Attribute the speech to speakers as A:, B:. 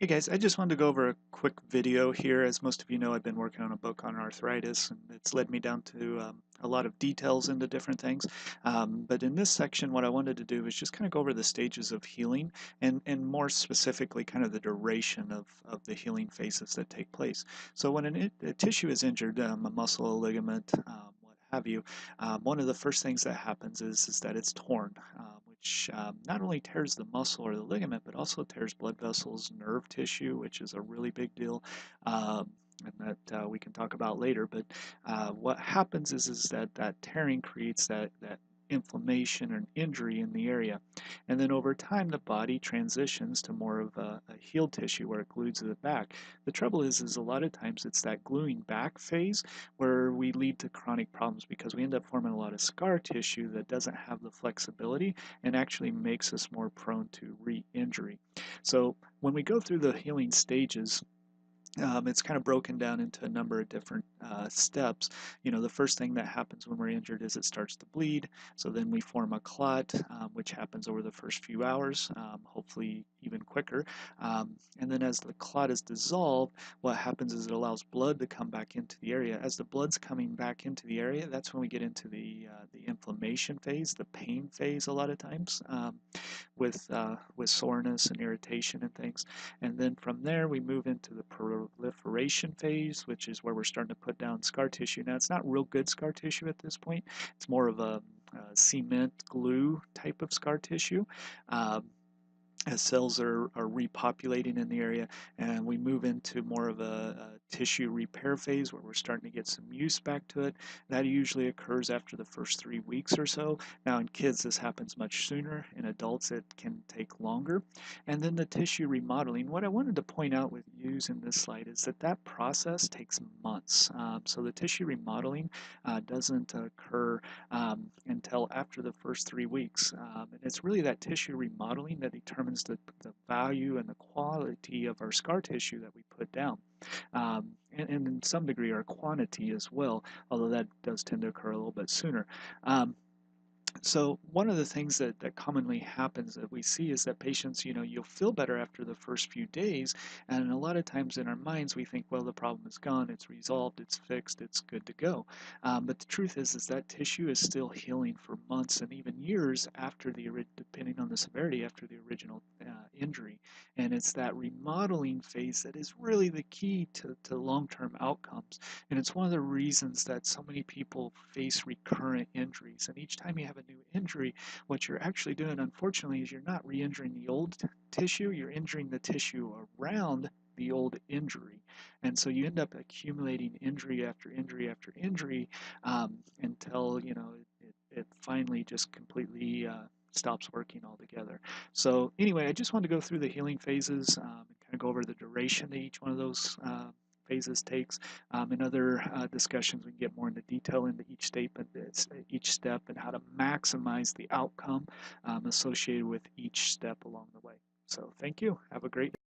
A: Hey guys, I just wanted to go over a quick video here. As most of you know, I've been working on a book on arthritis, and it's led me down to a lot of details into different things. But in this section, what I wanted to do is just kind of go over the stages of healing and more specifically, kind of the duration of the healing phases that take place. So when a tissue is injured, a muscle, a ligament, what have you, one of the first things that happens is that it's torn. Which not only tears the muscle or the ligament, but also tears blood vessels, nerve tissue, which is a really big deal, and that we can talk about later. But what happens is that tearing creates that inflammation or injury in the area. And then over time, the body transitions to more of a healed tissue where it glues it back. The trouble is a lot of times it's that gluing back phase where we lead to chronic problems because we end up forming a lot of scar tissue that doesn't have the flexibility and actually makes us more prone to re-injury. So when we go through the healing stages, it's kind of broken down into a number of different steps. You know, the first thing that happens when we're injured is it starts to bleed. So then we form a clot, which happens over the first few hours, hopefully even quicker. And then as the clot is dissolved, what happens is it allows blood to come back into the area. As the blood's coming back into the area, that's when we get into the inflammation phase, the pain phase a lot of times, with soreness and irritation and things. And then from there, we move into the proliferation phase, which is where we're starting to put down scar tissue. Now, it's not real good scar tissue at this point. It's more of a cement glue type of scar tissue. Um, as cells are repopulating in the area, and we move into more of a tissue repair phase where we're starting to get some use back to it. That usually occurs after the first 3 weeks or so. Now in kids this happens much sooner. In adults it can take longer. And then the tissue remodeling, what I wanted to point out with use in this slide is that that process takes months. So the tissue remodeling doesn't occur until after the first 3 weeks. And it's really that tissue remodeling that determines the value and the quality of our scar tissue that we put down. And in some degree our quantity as well, although that does tend to occur a little bit sooner. So one of the things that commonly happens that we see is that patients, you know, you'll feel better after the first few days, and a lot of times in our minds we think, well, the problem is gone, it's resolved, it's fixed, it's good to go. But the truth is that tissue is still healing for months and even years after depending on the severity, after the original injury. And it's that remodeling phase that is really the key to long-term outcomes. And it's one of the reasons that so many people face recurrent injuries. And each time you have a new injury, what you're actually doing, unfortunately, is you're not re-injuring the old tissue, you're injuring the tissue around the old injury. And so you end up accumulating injury after injury after injury until, you know, it finally just completely stops working altogether. So anyway, I just wanted to go through the healing phases and kind of go over the duration that each one of those phases takes. In other discussions, we can get more into detail into each step and how to maximize the outcome associated with each step along the way. So thank you. Have a great day.